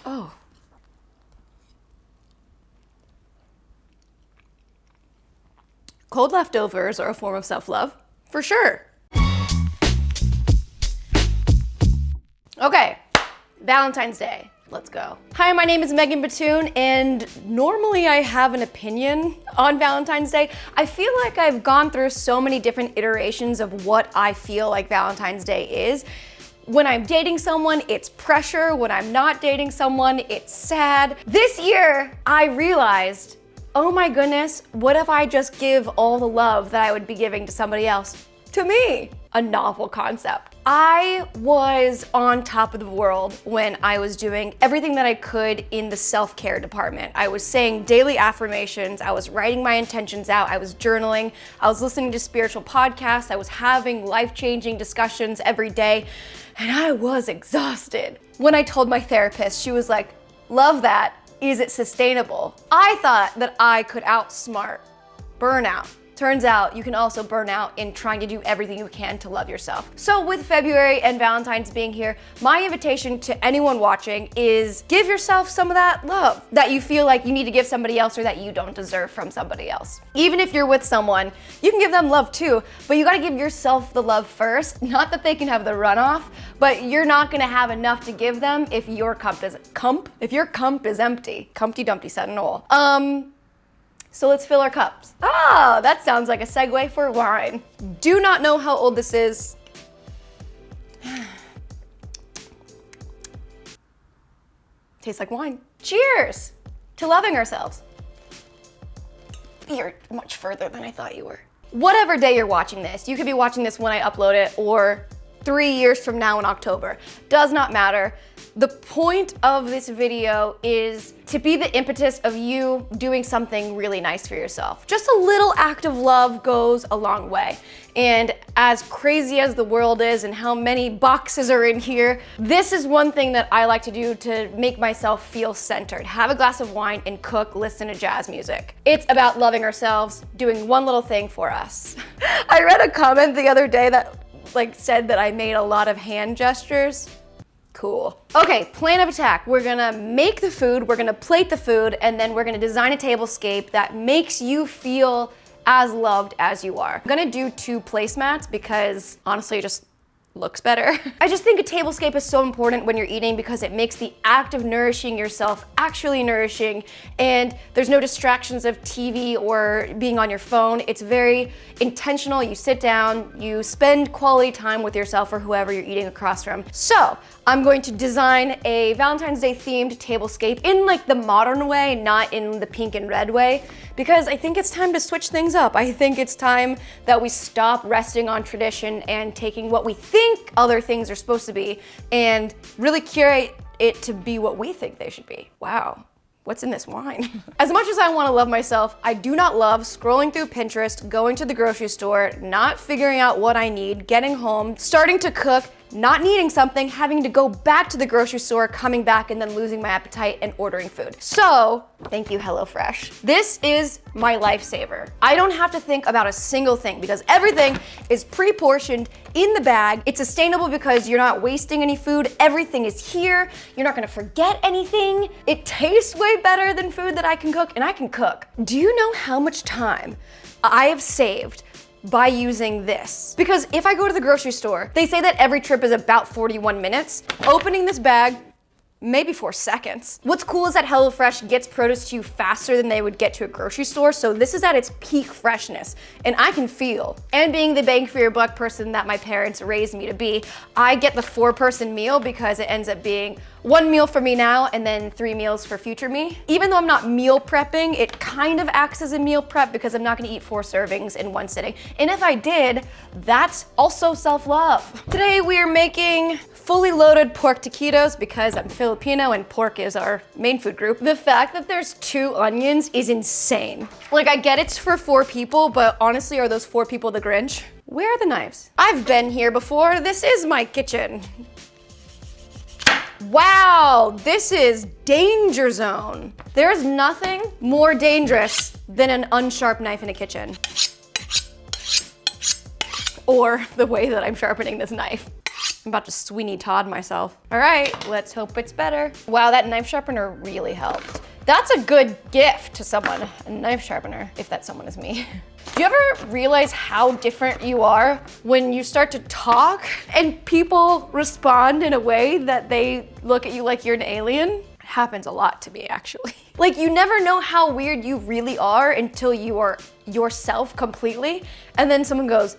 Oh. Cold leftovers are a form of self-love, for sure. Okay, Valentine's Day. Let's go. Hi, my name is MeganBatoon, and normally I have an opinion on Valentine's Day. I feel like I've gone through so many different iterations of what I feel like Valentine's Day is. When I'm dating someone, it's pressure. When I'm not dating someone, it's sad. This year, I realized, oh my goodness, what if I just give all the love that I would be giving to somebody else to me? A novel concept. I was on top of the world when I was doing everything that I could in the self-care department. I was saying daily affirmations, I was writing my intentions out, I was journaling, I was listening to spiritual podcasts, I was having life-changing discussions every day, and I was exhausted. When I told my therapist, she was like, love that, is it sustainable? I thought that I could outsmart burnout. Turns out you can also burn out in trying to do everything you can to love yourself. So with February and Valentine's being here, my invitation to anyone watching is give yourself some of that love that you feel like you need to give somebody else or that you don't deserve from somebody else. Even if you're with someone, you can give them love too, but you gotta give yourself the love first. Not that they can have the runoff, but you're not gonna have enough to give them if your cup is empty. Humpty Dumpty said no. So let's fill our cups. Ah, that sounds like a segue for wine. Do not know how old this is. Tastes like wine. Cheers to loving ourselves. You're much further than I thought you were. Whatever day you're watching this, you could be watching this when I upload it or 3 years from now in October. Does not matter. The point of this video is to be the impetus of you doing something really nice for yourself. Just a little act of love goes a long way. And as crazy as the world is and how many boxes are in here, this is one thing that I like to do to make myself feel centered. Have a glass of wine and cook, listen to jazz music. It's about loving ourselves, doing one little thing for us. I read a comment the other day that said that I made a lot of hand gestures. Cool. Okay, plan of attack. We're gonna make the food, we're gonna plate the food, and then we're gonna design a tablescape that makes you feel as loved as you are. I'm gonna do 2 placemats because honestly, it just looks better. I just think a tablescape is so important when you're eating because it makes the act of nourishing yourself actually nourishing, and there's no distractions of TV or being on your phone. It's very intentional. You sit down, you spend quality time with yourself or whoever you're eating across from. So I'm going to design a Valentine's Day themed tablescape in the modern way, not in the pink and red way, because I think it's time to switch things up. I think it's time that we stop resting on tradition and taking what we think other things are supposed to be and really curate it to be what we think they should be. Wow. What's in this wine? As much as I want to love myself, I do not love scrolling through Pinterest, going to the grocery store, not figuring out what I need, getting home, starting to cook, not needing something, having to go back to the grocery store, coming back, and then losing my appetite and ordering food. So, thank you, HelloFresh. This is my lifesaver. I don't have to think about a single thing because everything is pre-portioned in the bag. It's sustainable because you're not wasting any food. Everything is here. You're not gonna forget anything. It tastes way better than food that I can cook, and I can cook. Do you know how much time I have saved by using this? Because if I go to the grocery store, they say that every trip is about 41 minutes. Opening this bag, maybe 4 seconds. What's cool is that HelloFresh gets produce to you faster than they would get to a grocery store, so this is at its peak freshness, and I can feel. And being the bang for your buck person that my parents raised me to be, I get the 4-person meal because it ends up being 1 meal for me now and then 3 meals for future me. Even though I'm not meal prepping, it kind of acts as a meal prep because I'm not gonna eat 4 servings in one sitting. And if I did, that's also self-love. Today we are making fully loaded pork taquitos because I'm Filipino and pork is our main food group. The fact that there's 2 onions is insane. I get it's for 4 people, but honestly, are those 4 people the Grinch? Where are the knives? I've been here before. This is my kitchen. Wow, this is danger zone. There's nothing more dangerous than an unsharp knife in a kitchen. Or the way that I'm sharpening this knife. I'm about to Sweeney Todd myself. All right, let's hope it's better. Wow, that knife sharpener really helped. That's a good gift to someone, a knife sharpener, if that someone is me. Do you ever realize how different you are when you start to talk and people respond in a way that they look at you like you're an alien? It happens a lot to me, actually. Like, you never know how weird you really are until you are yourself completely, and then someone goes,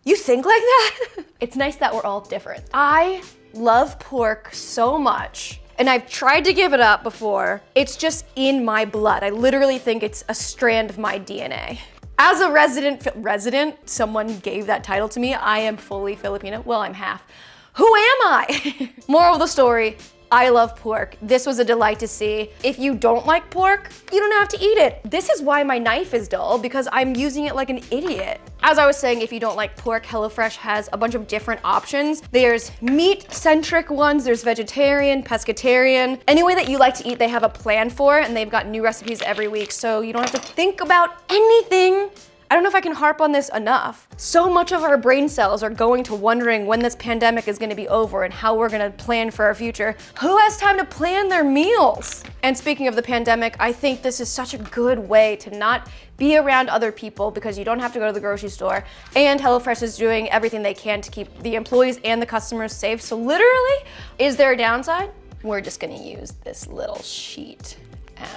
"You think like that?" It's nice that we're all different. I love pork so much, and I've tried to give it up before. It's just in my blood. I literally think it's a strand of my DNA. As a resident, someone gave that title to me. I am fully Filipino. Well, I'm half. Who am I? Moral of the story, I love pork. This was a delight to see. If you don't like pork, you don't have to eat it. This is why my knife is dull, because I'm using it like an idiot. As I was saying, if you don't like pork, HelloFresh has a bunch of different options. There's meat-centric ones, there's vegetarian, pescatarian. Any way that you like to eat, they have a plan for, and they've got new recipes every week, so you don't have to think about anything. I don't know if I can harp on this enough. So much of our brain cells are going to wondering when this pandemic is gonna be over and how we're gonna plan for our future. Who has time to plan their meals? And speaking of the pandemic, I think this is such a good way to not be around other people because you don't have to go to the grocery store. And HelloFresh is doing everything they can to keep the employees and the customers safe. So literally, is there a downside? We're just gonna use this little sheet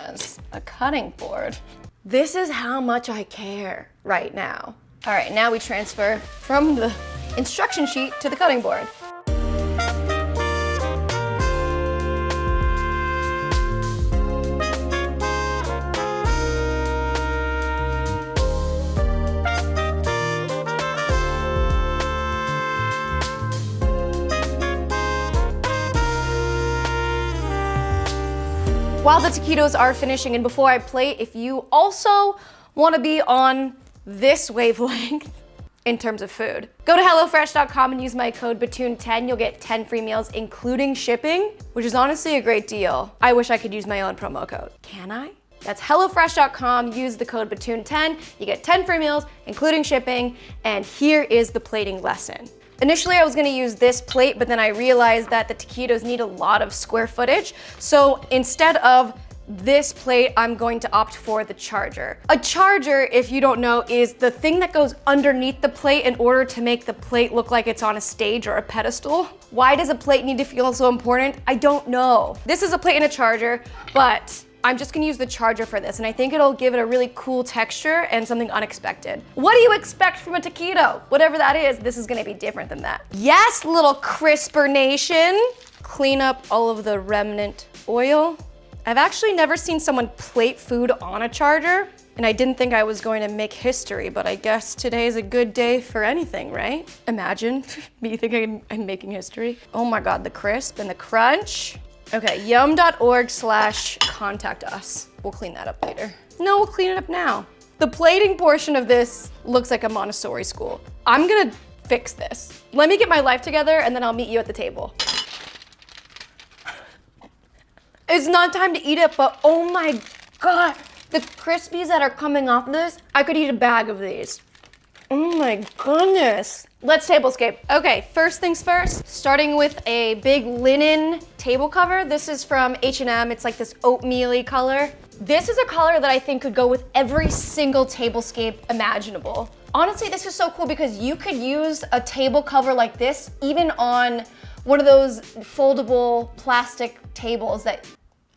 as a cutting board. This is how much I care right now. All right, now we transfer from the instruction sheet to the cutting board. While the taquitos are finishing, and before I plate, if you also want to be on this wavelength in terms of food, go to HelloFresh.com and use my code BATOON10. You'll get 10 free meals, including shipping, which is honestly a great deal. I wish I could use my own promo code. Can I? That's HelloFresh.com, use the code BATOON10. You get 10 free meals, including shipping, and here is the plating lesson. Initially, I was gonna use this plate, but then I realized that the taquitos need a lot of square footage. So instead of this plate, I'm going to opt for the charger. A charger, if you don't know, is the thing that goes underneath the plate in order to make the plate look like it's on a stage or a pedestal. Why does a plate need to feel so important? I don't know. This is a plate and a charger, but I'm just gonna use the charger for this, and I think it'll give it a really cool texture and something unexpected. What do you expect from a taquito? Whatever that is, this is gonna be different than that. Yes, little crisper nation. Clean up all of the remnant oil. I've actually never seen someone plate food on a charger, and I didn't think I was going to make history, but I guess today is a good day for anything, right? Imagine me thinking I'm making history. Oh my God, the crisp and the crunch. Okay, yum.org/contact us. We'll clean that up later. No, we'll clean it up now. The plating portion of this looks like a Montessori school. I'm gonna fix this. Let me get my life together and then I'll meet you at the table. It's not time to eat it, but oh my God, the crispies that are coming off this, I could eat a bag of these. Oh my goodness. Let's tablescape. Okay, first things first, starting with a big linen table cover. This is from H&M. It's like this oatmeal-y color. This is a color that I think could go with every single tablescape imaginable. Honestly, this is so cool because you could use a table cover like this even on one of those foldable plastic tables that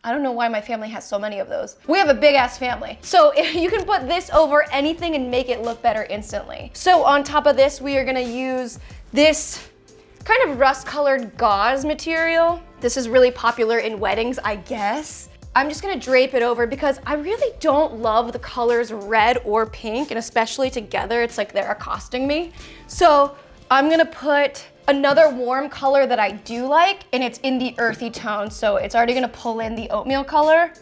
I don't know why my family has so many of those. We have a big ass family. So you can put this over anything and make it look better instantly. So on top of this, we are gonna use this kind of rust colored gauze material. This is really popular in weddings, I guess. I'm just gonna drape it over because I really don't love the colors red or pink, and especially together, it's like they're accosting me. So I'm gonna put another warm color that I do like, and it's in the earthy tone, so it's already gonna pull in the oatmeal color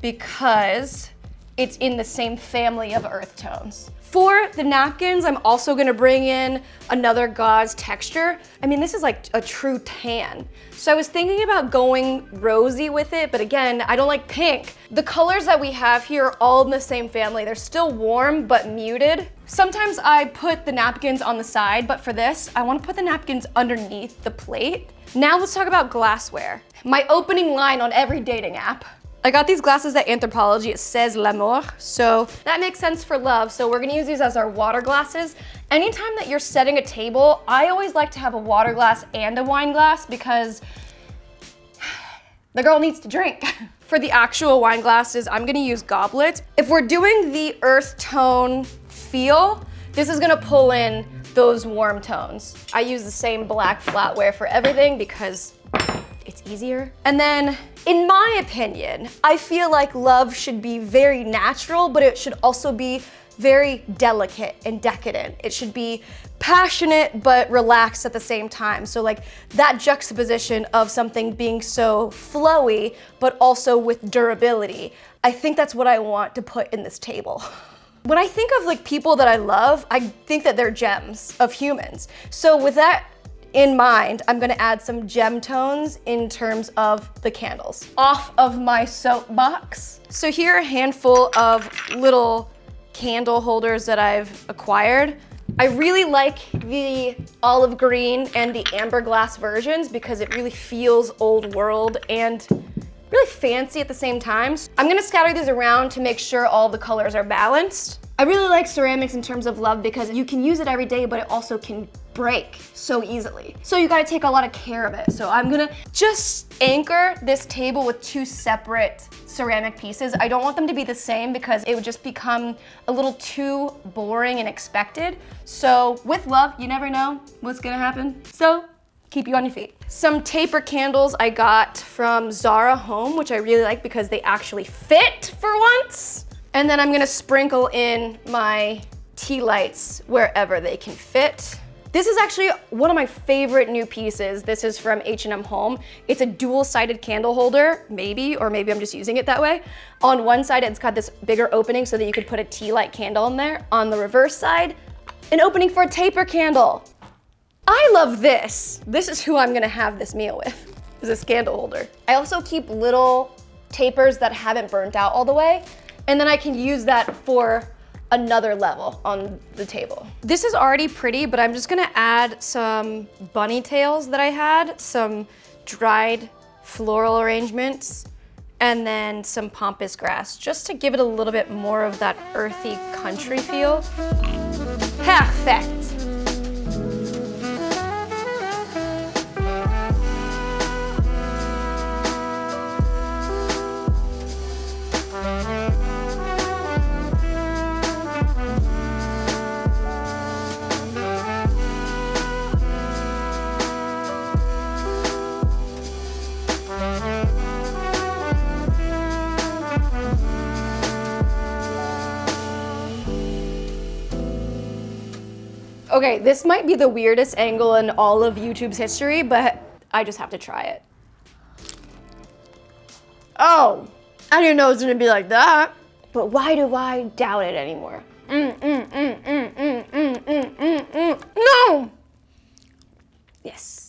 because it's in the same family of earth tones. For the napkins, I'm also gonna bring in another gauze texture. I mean, this is like a true tan. So I was thinking about going rosy with it, but again, I don't like pink. The colors that we have here are all in the same family. They're still warm, but muted. Sometimes I put the napkins on the side, but for this, I wanna put the napkins underneath the plate. Now let's talk about glassware. My opening line on every dating app. I got these glasses at Anthropologie. It says l'amour, so that makes sense for love. So we're gonna use these as our water glasses. Anytime that you're setting a table, I always like to have a water glass and a wine glass because the girl needs to drink. For the actual wine glasses, I'm gonna use goblets. If we're doing the earth tone feel, this is gonna pull in those warm tones. I use the same black flatware for everything because it's easier. And then, in my opinion, I feel like love should be very natural, but it should also be very delicate and decadent. It should be passionate, but relaxed at the same time. So like that juxtaposition of something being so flowy, but also with durability. I think that's what I want to put in this table. When I think of like people that I love, I think that they're gems of humans. So with that in mind, I'm gonna add some gem tones in terms of the candles. Off of my soapbox. So here are a handful of little candle holders that I've acquired. I really like the olive green and the amber glass versions because it really feels old world and really fancy at the same time. I'm gonna scatter these around to make sure all the colors are balanced. I really like ceramics in terms of love because you can use it every day, but it also can break so easily. So you gotta take a lot of care of it. So I'm gonna just anchor this table with two separate ceramic pieces. I don't want them to be the same because it would just become a little too boring and expected. So with love, you never know what's gonna happen. So keep you on your feet. Some taper candles I got from Zara Home, which I really like because they actually fit for once. And then I'm gonna sprinkle in my tea lights wherever they can fit. This is actually one of my favorite new pieces. This is from H&M Home. It's a dual-sided candle holder, or maybe I'm just using it that way. On one side, it's got this bigger opening so that you could put a tea light candle in there. On the reverse side, an opening for a taper candle. I love this. This is who I'm gonna have this meal with, is this candle holder. I also keep little tapers that haven't burnt out all the way, and then I can use that for another level on the table. This is already pretty, but I'm just gonna add some bunny tails that I had, some dried floral arrangements, and then some pampas grass, just to give it a little bit more of that earthy country feel. Perfect. Okay, this might be the weirdest angle in all of YouTube's history, but I just have to try it. Oh, I didn't know it was gonna be like that. But why do I doubt it anymore? No! Yes.